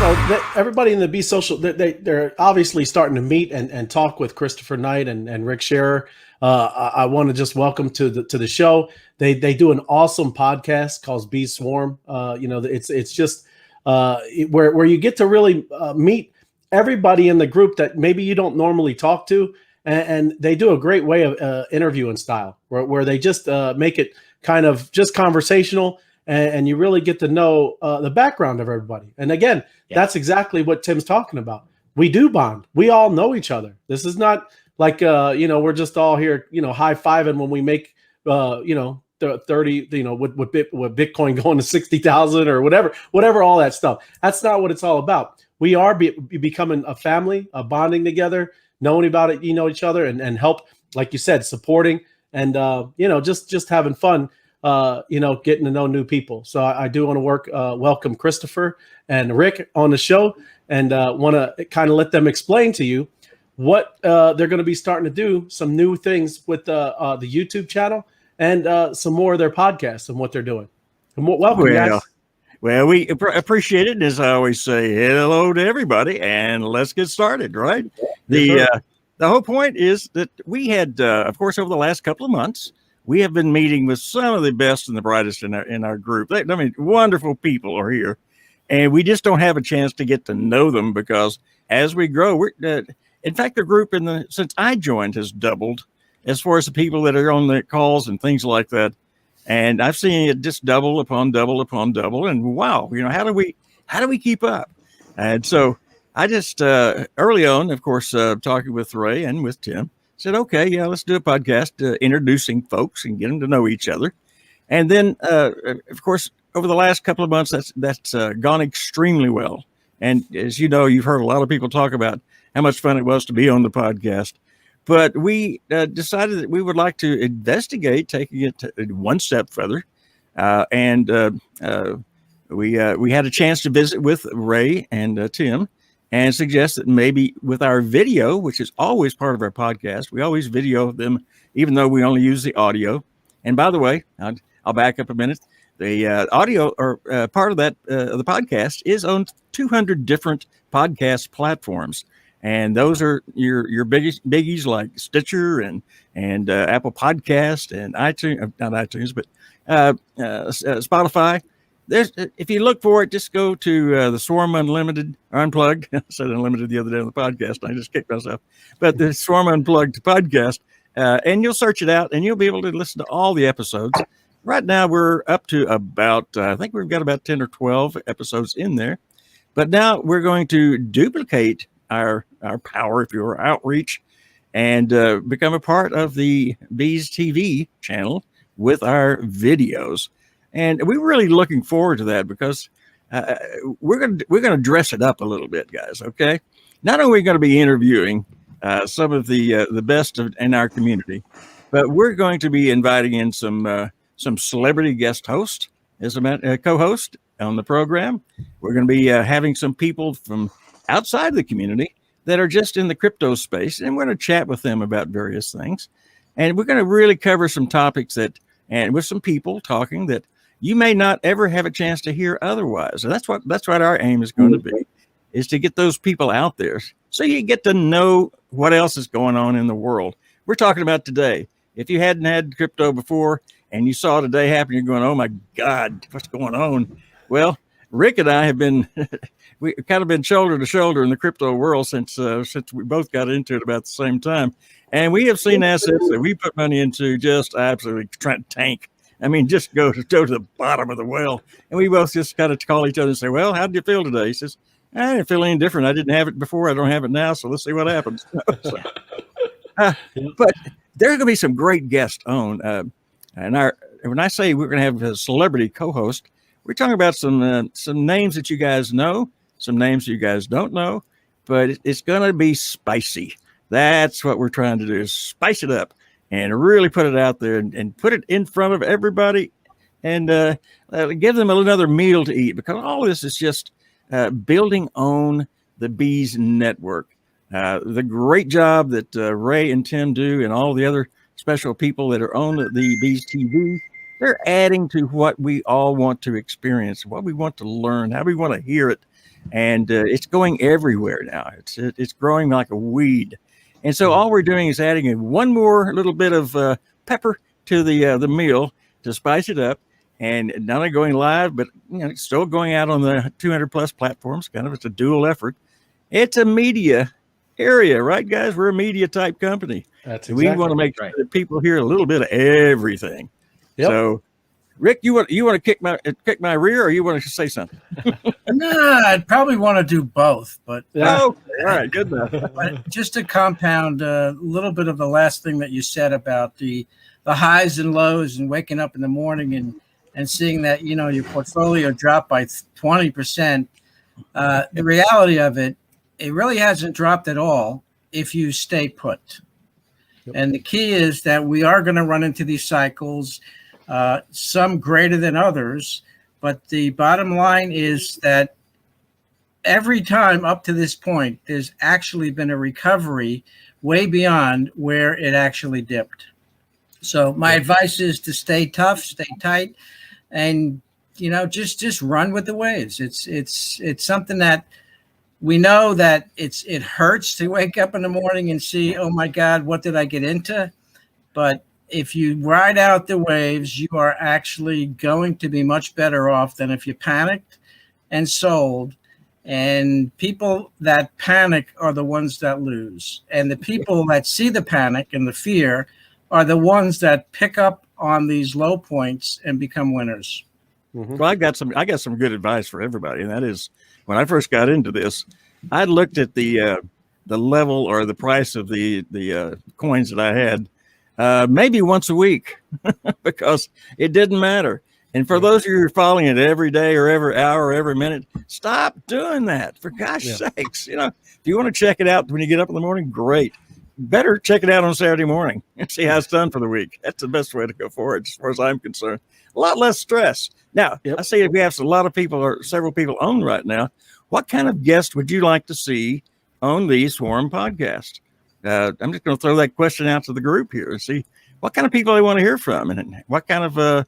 everybody in the Bees.Social, they're obviously starting to meet and talk with Christopher Knight and Rick Scherer. I want to just welcome to the show. They do an awesome podcast called Bees Swarm. It's just where you get to really meet everybody in the group that maybe you don't normally talk to, and they do a great way of interviewing style where they just make it kind of just conversational. And you really get to know the background of everybody. And again, that's exactly what Tim's talking about. We do bond. We all know each other. This is not like, we're just all here, high-fiving when we make, 30, with Bitcoin going to 60,000 or whatever, all that stuff. That's not what it's all about. We are becoming a family, bonding together, knowing about it, each other and help, like you said, supporting and, just having fun. Getting to know new people. So I do want to welcome Christopher and Rick on the show and want to kind of let them explain to you what they're going to be starting to do, some new things with the YouTube channel and some more of their podcasts and what they're doing. And welcome, guys. Well, we appreciate it. And as I always say, hello to everybody and let's get started, right? The whole point is that we had, of course, over the last couple of months, we have been meeting with some of the best and the brightest in our group. Wonderful people are here, and we just don't have a chance to get to know them because as we grow, in fact, the group since I joined has doubled as far as the people that are on the calls and things like that. And I've seen it just double upon double upon double. And wow, how do we keep up? And so I just early on, of course, talking with Ray and with Tim, said, okay, let's do a podcast introducing folks and get them to know each other. And then, of course, over the last couple of months, that's gone extremely well. And as you know, you've heard a lot of people talk about how much fun it was to be on the podcast. But we decided that we would like to investigate taking it one step further. We had a chance to visit with Ray and Tim, and suggest that maybe with our video, which is always part of our podcast, we always video them, even though we only use the audio. And by the way, I'll back up a minute. The audio or part of that the podcast is on 200 different podcast platforms, and those are your biggies like Stitcher and Apple Podcast and iTunes, not iTunes, but Spotify. If you look for it, just go to the Swarm Unplugged. I said Unlimited the other day on the podcast. I just kicked myself. But the Swarm Unplugged podcast, and you'll search it out, and you'll be able to listen to all the episodes. Right now, we're up to about, I think we've got about 10 or 12 episodes in there. But now we're going to duplicate our power, if you will, outreach, and become a part of the Bees TV channel with our videos. And we're really looking forward to that because we're gonna dress it up a little bit, guys. Okay, not only are we going to be interviewing some of the best in our community, but we're going to be inviting in some celebrity guest hosts as a co-host on the program. We're going to be having some people from outside the community that are just in the crypto space, and we're going to chat with them about various things. And we're going to really cover some topics and with some people talking that you may not ever have a chance to hear otherwise. And that's what our aim is going to be, is to get those people out there so you get to know what else is going on in the world. We're talking about today. If you hadn't had crypto before and you saw today happen, you're going, oh my God, what's going on? Well, Rick and I have been, we kind of been shoulder to shoulder in the crypto world since we both got into it about the same time. And we have seen assets that we put money into just absolutely tank. I mean, just go to the bottom of the well. And we both just kind of call each other and say, well, how did you feel today? He says, I didn't feel any different. I didn't have it before. I don't have it now. So let's see what happens. But there are going to be some great guests on. And when I say we're going to have a celebrity co-host, we're talking about some names that you guys know, some names that you guys don't know, but it's going to be spicy. That's what we're trying to do, is spice it up and really put it out there and put it in front of everybody and give them another meal to eat, because all of this is just building on the Bees network. The great job that Ray and Tim do and all the other special people that are on the Bees TV, they're adding to what we all want to experience, what we want to learn, how we want to hear it. And it's going everywhere now. It's growing like a weed. And so all we're doing is adding one more little bit of pepper to the meal to spice it up. And not only going live, but it's still going out on the 200 plus platforms. Kind of, it's a dual effort. It's a media area, right, guys? We're a media type company. That's exactly. We want to make sure that people hear a little bit of everything. Yep. So, Rick, you want to kick my rear, or you want to say something? No, I'd probably want to do both, but all right, good enough. But just to compound a little bit of the last thing that you said about the highs and lows and waking up in the morning and seeing that your portfolio dropped by 20%. The reality of it really hasn't dropped at all if you stay put. Yep. And the key is that we are going to run into these cycles, some greater than others. But the bottom line is that every time up to this point, there's actually been a recovery way beyond where it actually dipped. So my advice is to stay tough, stay tight, and just run with the waves. It's something that we know that it hurts to wake up in the morning and see, oh my God, what did I get into? But if you ride out the waves, you are actually going to be much better off than if you panicked and sold. And people that panic are the ones that lose. And the people that see the panic and the fear are the ones that pick up on these low points and become winners. Mm-hmm. Well, I got some good advice for everybody. And that is, when I first got into this, I looked at the level or the price of the coins that I had maybe once a week because it didn't matter. And for those of you who are following it every day or every hour or every minute, stop doing that. For gosh sakes, if you want to check it out when you get up in the morning, great. Better check it out on Saturday morning and see how it's done for the week. That's the best way to go forward, as far as I'm concerned. A lot less stress. Now, I say if we have a lot of people or several people on right now, what kind of guest would you like to see on the Swarm podcast? I'm just going to throw that question out to the group here and see what kind of people they want to hear from and what kind of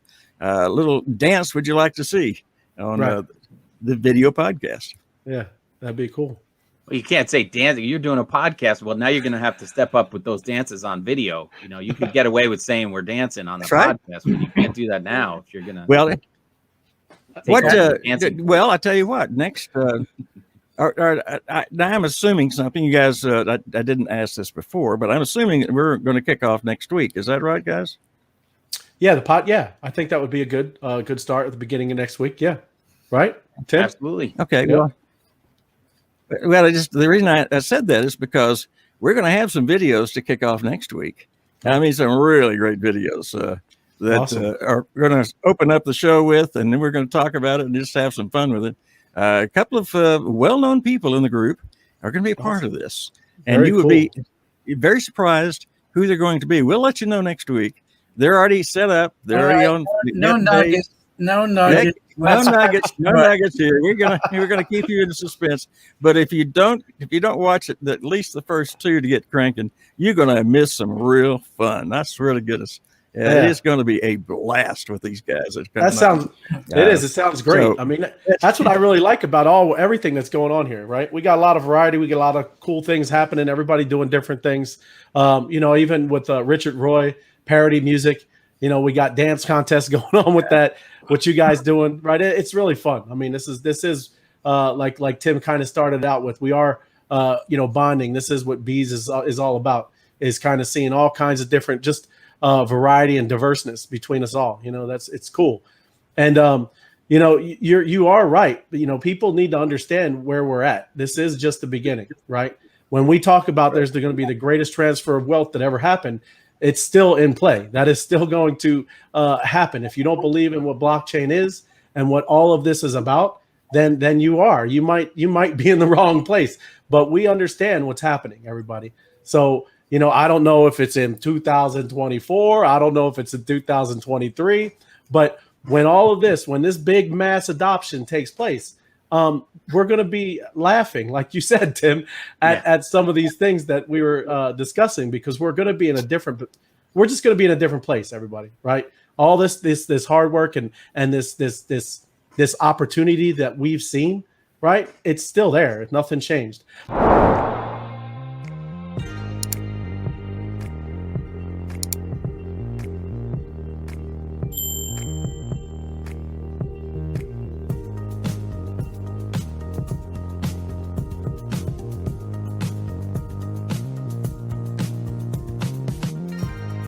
little dance would you like to see on the video podcast? Yeah, that'd be cool. Well, you can't say dancing. You're doing a podcast. Well, now you're going to have to step up with those dances on video. You could get away with saying we're dancing on the podcast, but you can't do that now if you're going to. Well, well, I tell you what. Next, I'm assuming something. You guys, I didn't ask this before, but I'm assuming that we're going to kick off next week. Is that right, guys? Yeah, Yeah, I think that would be a good start at the beginning of next week. Yeah, right, Tim? Absolutely. Okay. Yep. Well, the reason I said that is because we're going to have some videos to kick off next week. I mean, some really great videos that awesome. Are going to open up the show with, and then we're going to talk about it and just have some fun with it. A couple of well-known people in the group are going to be a part of this, and very you would be very surprised who they're going to be. We'll let you know next week. They're already set up. They're already on. No nuggets. No nuggets. No nuggets here. We're gonna keep you in suspense. But if you don't watch it, at least the first two to get cranking, you're gonna miss some real fun. That's really good. It is going to be a blast with these guys. It sounds great. So, I mean, that's what I really like about everything that's going on here, right? We got a lot of variety. We got a lot of cool things happening. Everybody doing different things. Even with Richard Roy parody music, we got dance contests going on with that. What you guys doing, right? It's really fun. I mean, this is like Tim kind of started out with. We are bonding. This is what Bees is all about. Is kind of seeing all kinds of different variety and diverseness between us all. It's cool. And you are right. People need to understand where we're at. This is just the beginning, right? When we talk about there's going to be the greatest transfer of wealth that ever happened, it's still in play. That is still going to happen. If you don't believe in what blockchain is and what all of this is about, then you might be in the wrong place. But we understand what's happening, everybody. So, I don't know if it's in 2024. I don't know if it's in 2023. But when this big mass adoption takes place, we're going to be laughing, like you said, Tim, at some of these things that we were discussing, because we're just going to be in a different place, everybody, right? All this hard work and this opportunity that we've seen, right? It's still there. Nothing changed.